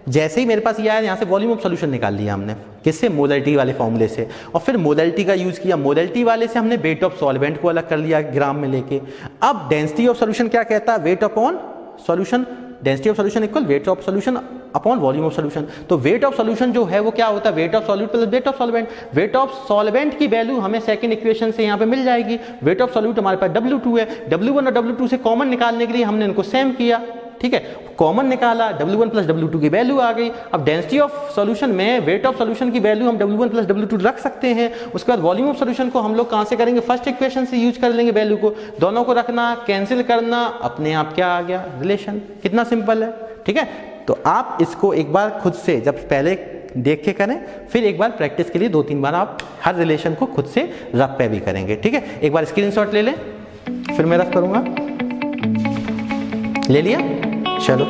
जैसे ही मेरे पास ये आया, यहाँ से वॉल्यूम ऑफ सॉल्यूशन निकाल लिया हमने, किससे, मोलैरिटी वाले फॉर्मूले से, और फिर मोलैरिटी का यूज किया। मोलैरिटी वाले से हमने वेट ऑफ सॉल्वेंट को अलग कर लिया ग्राम में लेके। अब डेंसिटी ऑफ सॉल्यूशन क्या कहता है, weight upon solution, density of solution equal weight of solution upon volume of solution. तो वेट ऑफ सॉल्यूशन जो है वो क्या होता है, wait of solute plus weight of solvent. Weight of solvent की वैल्यू हमें सेकंड इक्वेशन से यहाँ पे मिल जाएगी। वेट ऑफ सॉल्यूट हमारे पास W2 है, W1 और W2 से कॉमन निकालने के लिए हमने इनको सेम किया, ठीक है, कॉमन निकाला, W1 प्लस W2 की वैल्यू आ गई। अब डेंसिटी ऑफ सॉल्यूशन में वेट ऑफ सॉल्यूशन की वैल्यू हम W1 प्लस W2 रख सकते हैं। उसके बाद वॉल्यूम ऑफ सॉल्यूशन को हम लोग कहाँ से करेंगे, फर्स्ट इक्वेशन से यूज कर लेंगे वैल्यू को, दोनों को रखना, कैंसिल करना, अपने आप क्या आ गया, रिलेशन। कितना सिंपल है, ठीक है। तो आप इसको एक बार खुद से जब पहले देख के करें, फिर एक बार प्रैक्टिस के लिए 2-3 बार आप हर रिलेशन को खुद से रफ पे भी करेंगे, ठीक है। एक बार स्क्रीनशॉट ले लें, फिर मैं रफ करूंगा। ले लिया, चलो।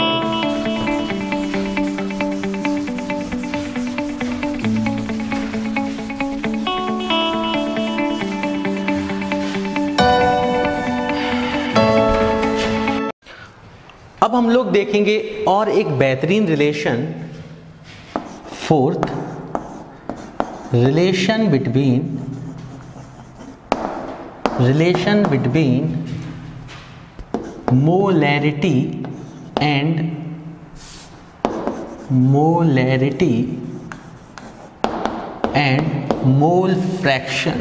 अब हम लोग देखेंगे और एक बेहतरीन relation, fourth relation between molarity and molarity and mole fraction.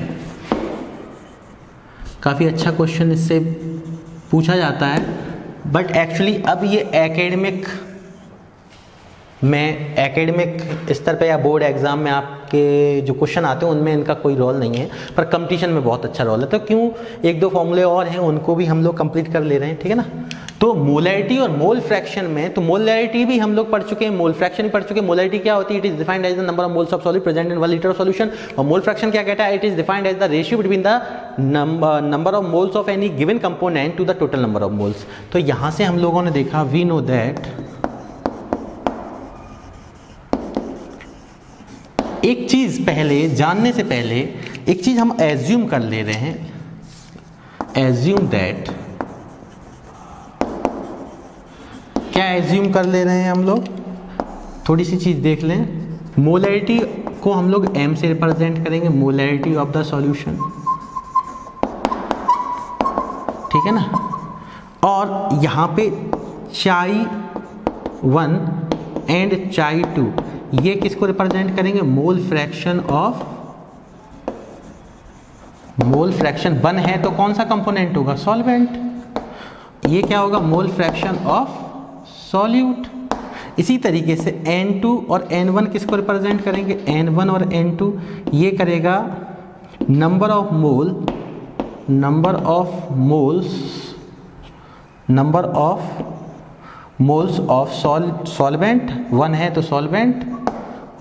काफ़ी अच्छा क्वेश्चन इससे पूछा जाता है, बट एक्चुअली अब ये एकेडमिक स्तर पे या बोर्ड एग्जाम में आपके जो क्वेश्चन आते हैं उनमें इनका कोई रोल नहीं है, पर कंपटीशन में बहुत अच्छा रोल है। तो क्यों, एक दो फॉर्मूले और हैं उनको भी हम लोग कंप्लीट कर ले रहे हैं, ठीक है ना। तो मोलैरिटी और मोल फ्रैक्शन में, तो मोलैरिटी भी हम लोग पढ़ चुके हैं, मोल फ्रैक्शन भी पढ़ चुके हैं। मोलैरिटी क्या होती है? It is defined as the number of moles of solid present in 1 litre of solution. और मोल फ्रैक्शन क्या कहता है? It is defined as the ratio between the number of moles of any given component to the total number of moles. तो यहां से हम लोगों ने देखा, वी नो दैट एक चीज पहले जानने से पहले एक चीज हम एज्यूम कर ले रहे हैं, एज्यूम दैट, क्या एज्यूम कर ले रहे हैं हम लोग? थोड़ी सी चीज देख लें। मोलैरिटी को हम लोग m से रिप्रेजेंट करेंगे, मोलैरिटी ऑफ द सॉल्यूशन, ठीक है ना। और यहां पे चाई 1 एंड चाई 2 ये किसको रिप्रेजेंट करेंगे? Mole fraction of, mole fraction 1 है तो कौन सा कंपोनेंट होगा? सॉल्वेंट। ये क्या होगा? Mole fraction of solute. इसी तरीके से N2 और N1 किसको रिप्रेजेंट करेंगे? N1 और N2 ये करेगा number of mole, number of moles of solvent, 1 है तो सॉल्वेंट,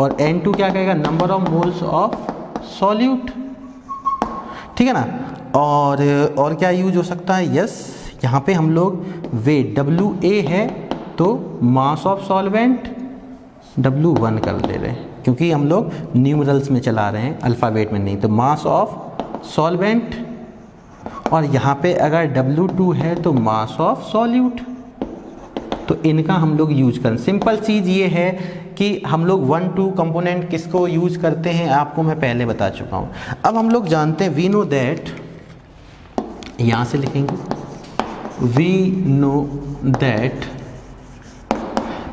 और N2 क्या कहेगा? Number of moles of solute, ठीक है ना। और क्या यूज हो सकता है? यस, यहाँ पे हम लोग वेट WA है तो मास ऑफ सॉल्वेंट W1 कर ले रहे हैं, क्योंकि हम लोग न्यूमरल्स में चला रहे हैं, अल्फ़ाबेट में नहीं। तो मास ऑफ सॉल्वेंट, और यहाँ पे अगर W2 है तो मास ऑफ सॉल्यूट। तो इनका हम लोग यूज करें। सिंपल चीज़ ये है कि हम लोग 1-2 कंपोनेंट किसको यूज करते हैं, आपको मैं पहले बता चुका हूँ। अब हम लोग जानते हैं, वी नो दैट, यहाँ से लिखेंगे, वी नो दैट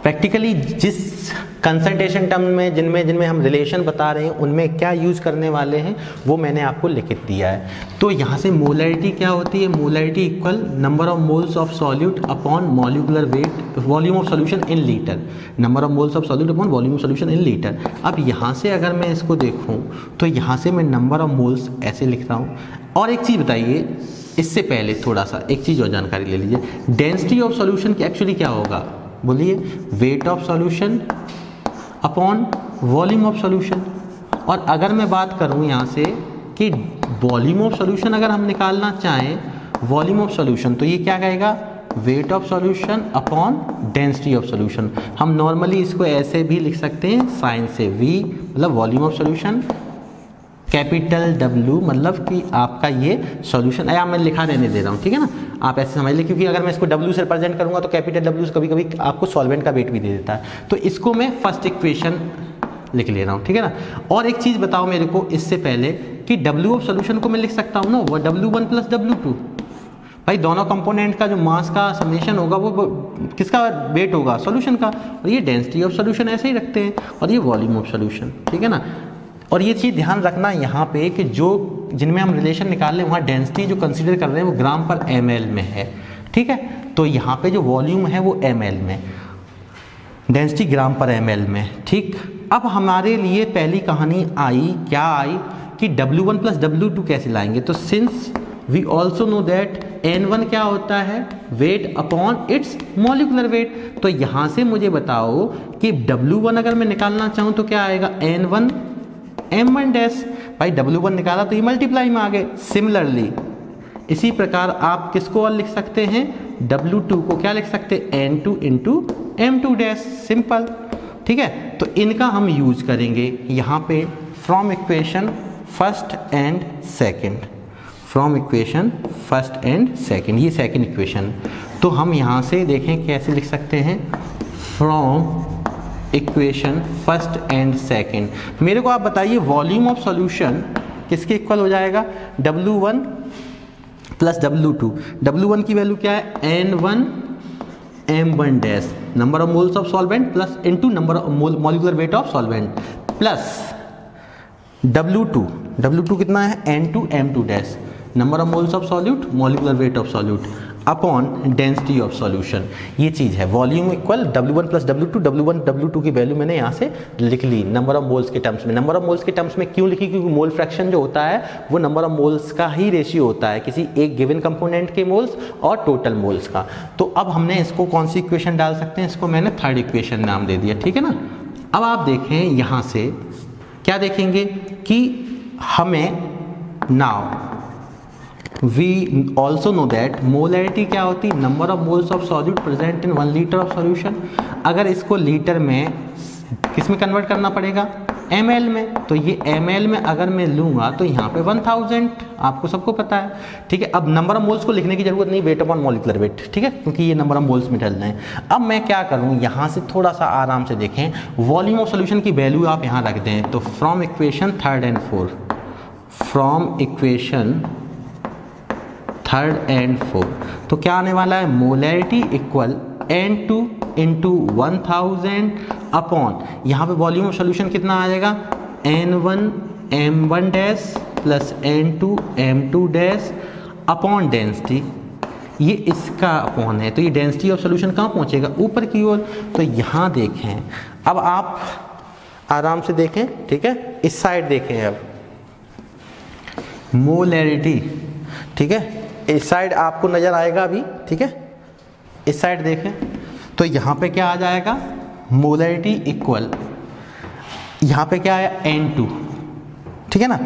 प्रैक्टिकली जिस कंसंट्रेशन टर्म में जिनमें हम रिलेशन बता रहे हैं उनमें क्या यूज़ करने वाले हैं वो मैंने आपको लिख दिया है। तो यहाँ से मोलैरिटी क्या होती है? Molarity equal number of moles of solute upon molecular wait, volume of solution in litre, number of moles of solute upon volume of solution in litre. अब यहाँ से अगर मैं इसको देखूँ तो यहाँ से मैं नंबर ऑफ मोल्स ऐसे लिख रहा हूँ। और एक चीज़ बताइए, इससे पहले थोड़ा सा एक चीज़ और जानकारी ले लीजिए, डेंसिटी ऑफ सॉल्यूशन की एक्चुअली क्या होगा? बोलिए, weight of solution upon volume of solution. और अगर मैं बात करूं यहाँ से कि वॉल्यूम ऑफ सॉल्यूशन अगर हम निकालना चाहें, वॉल्यूम ऑफ सॉल्यूशन, तो ये क्या कहेगा? Weight of solution upon density of solution. हम नॉर्मली इसको ऐसे भी लिख सकते हैं साइन से, V मतलब volume of solution, capital W मतलब कि आपका ये सॉल्यूशन, या मैं लिखा रहने दे रहा हूँ, ठीक है ना, आप ऐसे समझ लें, क्योंकि अगर मैं इसको W से रिप्रेजेंट करूँगा तो कैपिटल W कभी कभी आपको सॉल्वेंट का वेट भी दे देता है। तो इसको मैं फर्स्ट इक्वेशन लिख ले रहा हूँ, ठीक है ना। और एक चीज़ बताओ मेरे को इससे पहले कि W ऑफ सॉल्यूशन को मैं लिख सकता हूँ ना, वो W1 प्लस W2। भाई दोनों कंपोनेंट का जो मास का समेशन होगा वो किसका वेट होगा? सॉल्यूशन का। और ये डेंसिटी ऑफ सॉल्यूशन ऐसे ही रखते हैं, और ये वॉल्यूम ऑफ सॉल्यूशन, ठीक है ना। और ये चीज़ ध्यान रखना यहाँ पे कि जो जिनमें हम रिलेशन निकाल रहे हैं वहाँ डेंसिटी जो कंसीडर कर रहे हैं वो ग्राम पर ml में है, ठीक है। तो यहाँ पे जो वॉल्यूम है वो ml में, डेंसिटी ग्राम पर ml में, ठीक। अब हमारे लिए पहली कहानी आई, क्या आई कि W1 प्लस W2 कैसे लाएंगे। तो since we also know that N1 क्या होता है? Weight upon its molecular weight. तो यहाँ से मुझे बताओ कि W1 अगर मैं निकालना चाहूँ तो क्या आएगा? N1 M1 dash. भाई W1 निकाला तो ये मल्टीप्लाई में आ गए। सिमिलरली इसी प्रकार आप किसको और लिख सकते हैं? W2 को क्या लिख सकते हैं? N2 into M2 dash, simple, ठीक है। तो इनका हम यूज करेंगे यहाँ पे from equation first and second, from equation first and second, ये सेकंड इक्वेशन। तो हम यहाँ से देखें कैसे लिख सकते हैं, from equation first and second. मेरे को आप बताइए वॉल्यूम ऑफ सॉल्यूशन किसके इक्वल हो जाएगा? W1 plus W2। W1 की वैल्यू क्या है? N1 m1 dash number of moles of solvent plus into number of molecular weight of solvent plus W2 कितना है N2 M2 dash number of moles of solute molecular weight of solute upon density of solution. ये चीज़ है volume equal W1 plus W2, W1 W2 की वैल्यू मैंने यहाँ से लिख ली नंबर ऑफ मोल्स के टर्म्स में। नंबर ऑफ मोल्स के टर्म्स में क्यों लिखी? क्योंकि मोल फ्रैक्शन जो होता है वो नंबर ऑफ मोल्स का ही रेशियो होता है किसी एक गिवन कंपोनेंट के मोल्स और टोटल मोल्स का। तो अब हमने इसको कौन सी इक्वेशन डाल सकते हैं? इसको मैंने थर्ड इक्वेशन नाम दे दिया, ठीक है ना। अब आप देखें यहाँ से क्या देखेंगे कि हमें now we also know that molarity क्या होती है? Number of moles of solute present in 1 litre of solution. अगर इसको लीटर में किस में कन्वर्ट करना पड़ेगा? ml में। तो ये ml में अगर मैं लूँगा तो यहाँ पे 1000 आपको सबको पता है, ठीक है। अब नंबर ऑफ मोल्स को लिखने की जरूरत नहीं, वेट अपॉन मॉलिक्यूलर वेट, ठीक है, क्योंकि ये नंबर ऑफ मोल्स में डलना है। अब मैं क्या करूँ, यहाँ से थोड़ा सा आराम से देखें, वॉल्यूम ऑफ सोल्यूशन की वैल्यू आप यहाँ रख दें। तो from equation 3 and 4, from equation 3 and 4 तो क्या आने वाला है? Molarity equal N2 into 1000 upon यहाँ पे वॉल्यूम ऑफ सोल्यूशन कितना आ जाएगा? N1 M1 dash plus N2 M2 dash upon density. ये इसका अपॉन है तो ये डेंसिटी ऑफ सोल्यूशन कहाँ पहुँचेगा? ऊपर की ओर। तो यहाँ देखें, अब आप आराम से देखें, ठीक है, इस साइड देखें। अब मोलैरिटी, ठीक है, इस साइड आपको नजर आएगा अभी, ठीक है, इस साइड देखें तो यहाँ पे क्या आ जाएगा? मोलैरिटी इक्वल यहाँ पे क्या है? N2, ठीक है ना,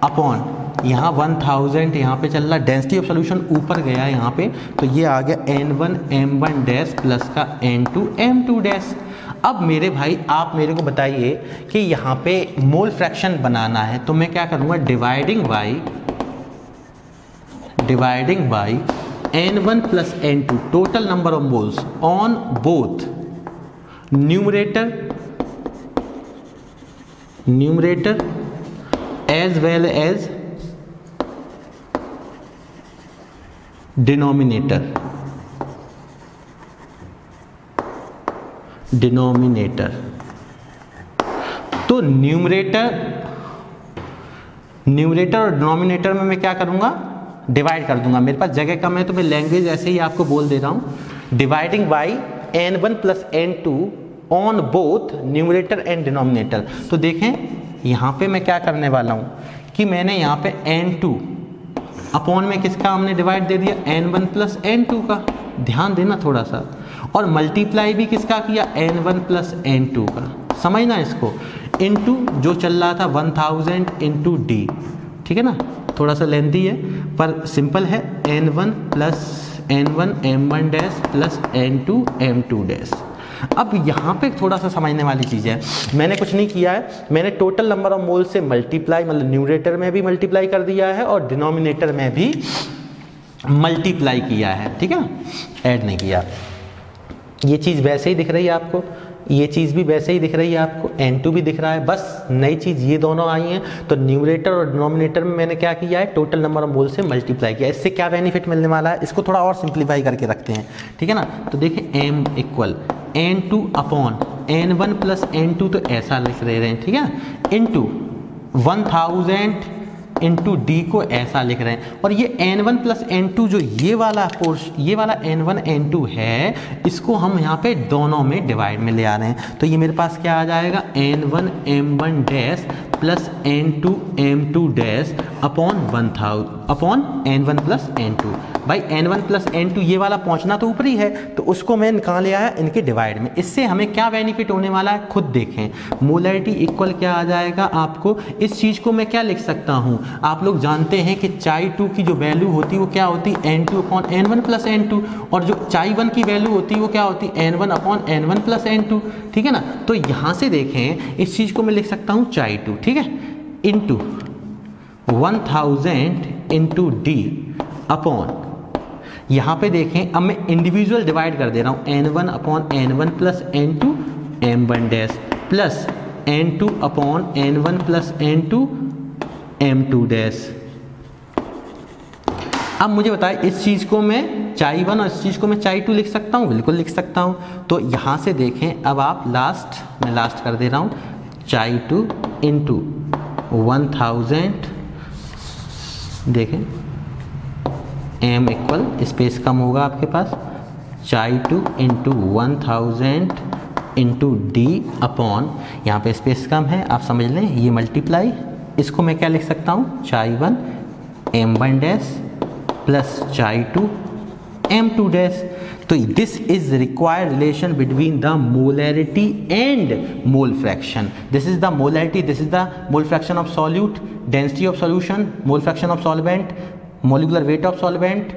अपॉन यहाँ 1000 यहाँ पे चल रहा, डेंसिटी ऑफ सोल्यूशन ऊपर गया है यहाँ पे, तो ये आ गया N1 M1 डैश प्लस का N2 M2 डैश। अब मेरे भाई आप मेरे को बताइए कि यहाँ पे मोल फ्रैक्शन बनाना है तो मैं क्या करूँगा? Dividing by N1 plus N2 total number of moles on both numerator as well as denominator. तो न्यूमरेटर और डिनोमिनेटर में मैं क्या करूंगा? डिवाइड कर दूंगा। मेरे पास जगह कम है तो मैं लैंग्वेज ऐसे ही आपको बोल दे रहा हूं। Dividing by N1 plus N2 on both numerator and denominator. तो देखें यहाँ पे मैं क्या करने वाला हूँ कि मैंने यहाँ पे N2 अपॉन में किसका हमने डिवाइड दे दिया? N1 प्लस N2 का। ध्यान देना थोड़ा सा। और मल्टीप्लाई भी किसका किया? N1 प्लस N2 का। समझना इसको। इनटू जो चल रहा था 1000 इंटू डी, ठीक है ना, थोड़ा सा लेंथी है पर सिंपल है। N1 M1 dash plus N2 M2 dash. अब यहाँ पे थोड़ा सा समझने वाली चीज़ है, मैंने कुछ नहीं किया है, मैंने टोटल नंबर ऑफ मोल से मल्टीप्लाई, मतलब न्यूमरेटर में भी मल्टीप्लाई कर दिया है और डिनोमिनेटर में भी मल्टीप्लाई किया है, ठीक है, ऐड नहीं किया। ये चीज़ वैसे ही दिख रही है आपको, ये चीज़ भी वैसे ही दिख रही है आपको, N2 भी दिख रहा है, बस नई चीज़ ये दोनों आई हैं। तो न्यूमरेटर और डिनोमिनेटर में मैंने क्या किया है? टोटल नंबर ऑफ मोल से मल्टीप्लाई किया। इससे क्या बेनिफिट मिलने वाला है? इसको थोड़ा और सिंप्लीफाई करके रखते हैं, ठीक है ना। तो देखिए M equal N2 upon N1 plus N2 तो ऐसा लिख रहे हैं, ठीक है, इंटू 1000 इंटू डी को ऐसा लिख रहे हैं। और ये N1 प्लस N2 जो ये वाला N1 N2 है, इसको हम यहाँ पे दोनों में डिवाइड में ले आ रहे हैं। तो ये मेरे पास क्या आ जाएगा? N1 M1 dash plus N2 M2 dash upon N1 plus N2। भाई N1 प्लस N2 ये वाला पहुंचना तो ऊपर ही है, तो उसको मैं कहाँ ले आया? इनके डिवाइड में। इससे हमें क्या बेनिफिट होने वाला है खुद देखें। मोलैरिटी इक्वल क्या आ जाएगा आपको? इस चीज़ को मैं क्या लिख सकता हूँ? आप लोग जानते हैं कि चाई 2 की जो वैल्यू होती है वो क्या होती है? N2 upon N1 plus N2। और जो चाई 1 की वैल्यू होती है वो क्या होती है? N1 upon N1 plus N2, ठीक है ना। तो यहाँ से देखें इस चीज़ को मैं लिख सकता हूँ चाई 2, ठीक है, इंटू 1000 इंटू डी अपॉन, यहाँ पे देखें अब मैं इंडिविजुअल डिवाइड कर दे रहा हूँ, N1 upon N1 plus N2 M1 dash plus N2 upon N1 plus N2 M2 dash. अब मुझे बताएं, इस चीज़ को मैं चाई 1 और इस चीज़ को मैं चाई 2 लिख सकता हूँ? बिल्कुल लिख सकता हूँ। तो यहाँ से देखें, अब आप मैं लास्ट कर दे रहा हूँ, चाई 2 इंटू 1000, देखें m इक्वल, स्पेस कम होगा आपके पास, चाई 2 इंटू 1000 इंटू डी अपॉन, यहाँ पे स्पेस कम है, आप समझ लें, ये मल्टीप्लाई, इसको मैं क्या लिख सकता हूँ, चाई 1 m1 डैश प्लस चाई 2 m2 डैश। तो this is required relation between the molarity and mole fraction. This is the molarity, this is the mole fraction of solute, density of solution, mole fraction of solvent, molecular weight of solvent,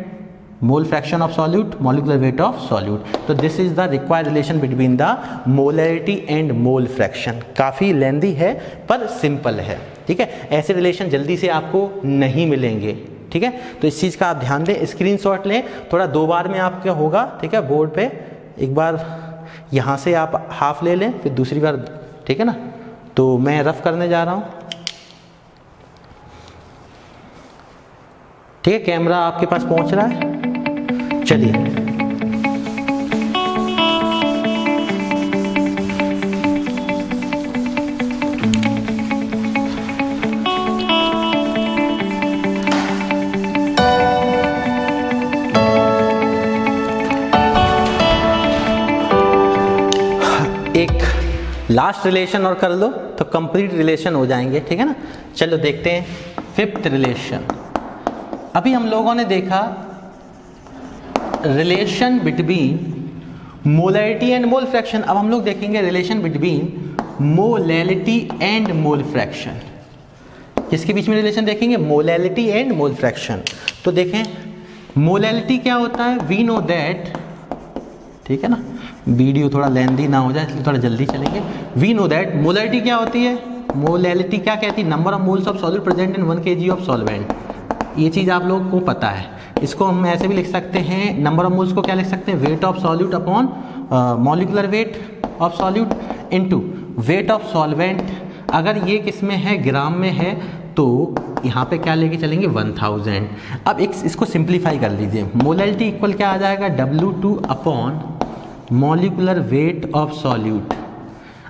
mole fraction of solute, molecular weight of solute. तो this is the required relation between the molarity and mole fraction. काफ़ी लेंदी है पर सिंपल है, ठीक है। ऐसे रिलेशन जल्दी से आपको नहीं मिलेंगे, ठीक है। तो इस चीज़ का आप ध्यान दें, स्क्रीनशॉट लें, थोड़ा 2 बार में आपका होगा, ठीक है। बोर्ड पे एक बार यहाँ से आप हाफ ले लें, फिर दूसरी बार, ठीक है ना। तो मैं रफ करने जा रहा हूँ, ठीक है। कैमरा आपके पास पहुंच रहा है, चलिए। एक लास्ट रिलेशन और कर लो तो कंप्लीट रिलेशन हो जाएंगे, ठीक है ना। चलो देखते हैं 5th रिलेशन। अभी हम लोगों ने देखा relation between molarity and mole fraction. अब हम लोग देखेंगे relation between molality and mole fraction. किसके बीच में रिलेशन देखेंगे? Molality and mole fraction. तो देखें, मोलैलिटी क्या होता है? वी नो दैट, ठीक है ना, वीडियो थोड़ा लेंदी ना हो जाए इसलिए थोड़ा जल्दी चलेंगे। वी नो दैट मोलैलिटी क्या होती है? मोलैलिटी क्या कहती है? Number of moles of solute present in 1 kg of solvent. ये चीज़ आप लोगों को पता है। इसको हम ऐसे भी लिख सकते हैं, नंबर ऑफ मोल्स को क्या लिख सकते हैं? Wait of solute upon molecular wait of solute into weight of solvent. अगर ये किस में है? ग्राम में है, तो यहाँ पे क्या लेके चलेंगे? 1000। अब इसको सिंप्लीफाई कर लीजिए। मोलैलिटी इक्वल क्या आ जाएगा? W2 upon molecular wait of solute.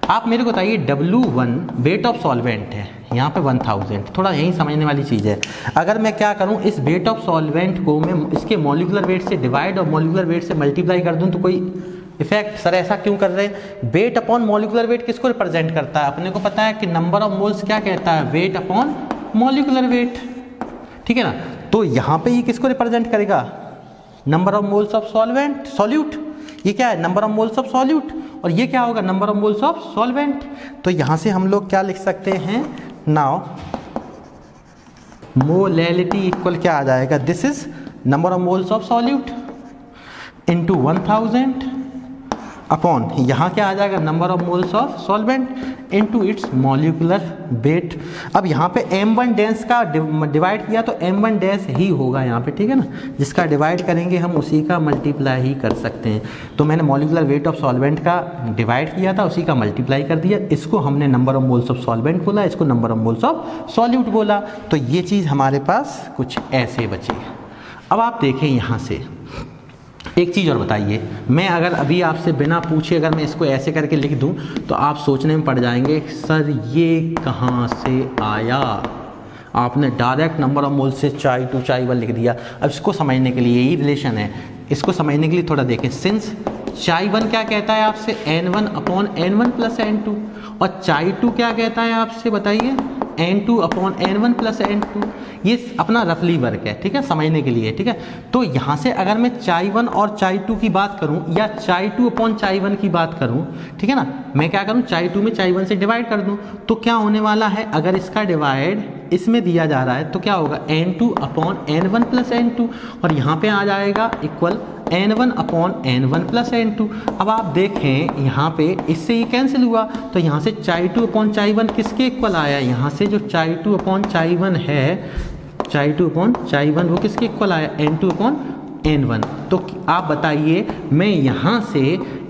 आप मेरे को बताइए, W1 वेट ऑफ सॉल्वेंट है, यहाँ पे 1000, थोड़ा यही समझने वाली चीज़ है। अगर मैं क्या करूँ, इस वेट ऑफ सॉल्वेंट को मैं इसके मॉलिक्यूलर वेट से डिवाइड और मॉलिक्यूलर वेट से मल्टीप्लाई कर दूँ तो कोई इफेक्ट? सर ऐसा क्यों कर रहे हैं? वेट अपॉन मॉलिक्यूलर वेट किसको रिप्रेजेंट करता है? अपने को पता है कि नंबर ऑफ मोल्स क्या कहता है? वेट अपॉन मॉलिक्यूलर वेट, ठीक है ना। तो यहाँ पे ये किसको रिप्रेजेंट करेगा? Number of moles of solvent, solute. ये क्या है? Number of moles of solute. और ये क्या होगा? Number of moles of solvent. तो यहाँ से हम लोग क्या लिख सकते हैं? नाउ मोलैलिटी इक्वल क्या आ जाएगा? This is number of moles of solute into 1000 upon यहाँ क्या आ जाएगा? Number of moles of solvent into its molecular wait. अब यहाँ पे m1 डैश का डिवाइड किया तो m1 डैश ही होगा यहाँ पे, ठीक है ना। जिसका डिवाइड करेंगे हम उसी का मल्टीप्लाई ही कर सकते हैं। तो मैंने मॉलिक्यूलर वेट ऑफ सॉल्वेंट का डिवाइड किया था, उसी का मल्टीप्लाई कर दिया। इसको हमने number of moles of solvent बोला, इसको number of moles of solute बोला। तो ये चीज़ हमारे पास कुछ ऐसे बची। अब आप देखें यहाँ से एक चीज़ और बताइए, मैं अगर अभी आपसे बिना पूछे अगर मैं इसको ऐसे करके लिख दूं तो आप सोचने में पड़ जाएंगे, सर ये कहाँ से आया? आपने डायरेक्ट नंबर ऑफ मोल से चाई 2 चाई 1 लिख दिया। अब इसको समझने के लिए यही रिलेशन है, इसको समझने के लिए थोड़ा देखें। सिंस चाई 1 क्या कहता है आपसे? N1 upon N1 plus N2। और चाई 2 क्या कहता है आपसे? बताइए, N2 upon N1 plus N2। ये अपना रफली वर्क है, ठीक है, समझने के लिए, ठीक है। तो यहाँ से अगर मैं चाई 1 और चाई 2 की बात करूँ या चाई 2 अपॉन चाई 1 की बात करूँ, ठीक है ना, मैं क्या करूँ? चाई 2 में चाई 1 से डिवाइड कर दूँ तो क्या होने वाला है? अगर इसका डिवाइड इसमें दिया जा रहा है तो क्या होगा? N2 upon N1 plus N2। और यहाँ पे आ जाएगा equal N1 upon N1 plus N2। अब आप देखें यहाँ पे इससे ये कैंसिल हुआ, तो यहाँ से चाई 2 अपॉन चाई 1 किसके इक्वल आया? यहाँ से जो चाई 2 अपॉन चाई 1 है, चाई 2 अपॉन चाई 1 वो किसके इक्वल आया? N2 upon n1। तो आप बताइए मैं यहाँ से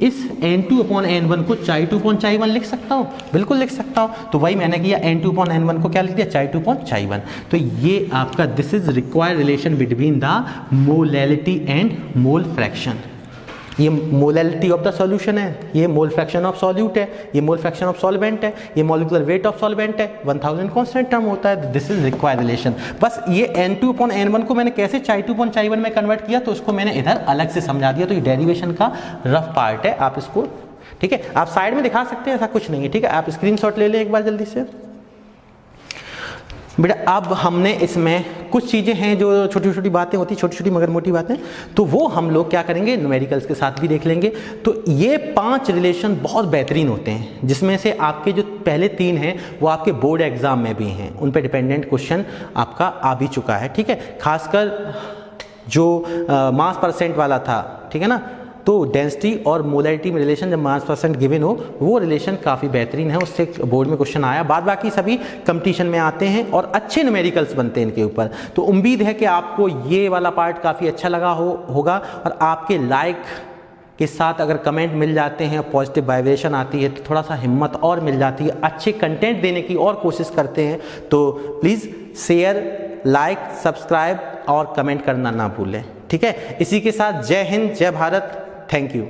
इस n2/n1 को chi2/chi1 लिख सकता हूँ? बिल्कुल लिख सकता हूँ। तो वही मैंने किया, n2/n1 को क्या लिख दिया? chi2/chi1। तो ये आपका this is required relation between the molality and mole fraction. ये मोलैलिटी ऑफ द सॉल्यूशन है, ये मोल फ्रैक्शन ऑफ सॉल्यूट है, ये मोल फ्रैक्शन ऑफ सॉल्वेंट है, ये मॉलिक्यूलर वेट ऑफ सॉल्वेंट है, 1000 कांस्टेंट टर्म होता है। This is required relation. बस ये n2/n1 को मैंने कैसे chi2/chi1 में कन्वर्ट किया, तो उसको मैंने इधर अलग से समझा दिया। तो ये डेरिवेशन का रफ पार्ट है, आप इसको ठीक है आप साइड में दिखा सकते हैं, ऐसा कुछ नहीं है। ठीक है, आप स्क्रीनशॉट ले लें एक बार जल्दी से। बेटा अब हमने इसमें कुछ चीज़ें हैं जो छोटी छोटी बातें होती, छोटी छोटी मगर मोटी बातें, तो वो हम लोग क्या करेंगे, न्यूमेरिकल्स के साथ भी देख लेंगे। तो ये 5 रिलेशन बहुत बेहतरीन होते हैं, जिसमें से आपके जो पहले 3 हैं वो आपके बोर्ड एग्जाम में भी हैं, उन पे डिपेंडेंट क्वेश्चन आपका आ भी चुका है। ठीक है, खासकर जो मास परसेंट वाला था, ठीक है ना, तो डेंसिटी और मोलैलिटी में रिलेशन जब मास परसेंट गिवन हो, वो रिलेशन काफ़ी बेहतरीन है, उससे बोर्ड में क्वेश्चन आया। बाद बाकी सभी कंपटीशन में आते हैं और अच्छे न्यूमेरिकल्स बनते हैं इनके ऊपर। तो उम्मीद है कि आपको ये वाला पार्ट काफ़ी अच्छा लगा होगा, और आपके लाइक के साथ अगर कमेंट मिल जाते हैं, पॉजिटिव वाइब्रेशन आती है, तो थोड़ा सा हिम्मत और मिल जाती है, अच्छे कंटेंट देने की और कोशिश करते हैं। तो प्लीज़ शेयर, लाइक, सब्सक्राइब और कमेंट करना ना भूलें। ठीक है, इसी के साथ जय हिंद, जय भारत, थैंक यू।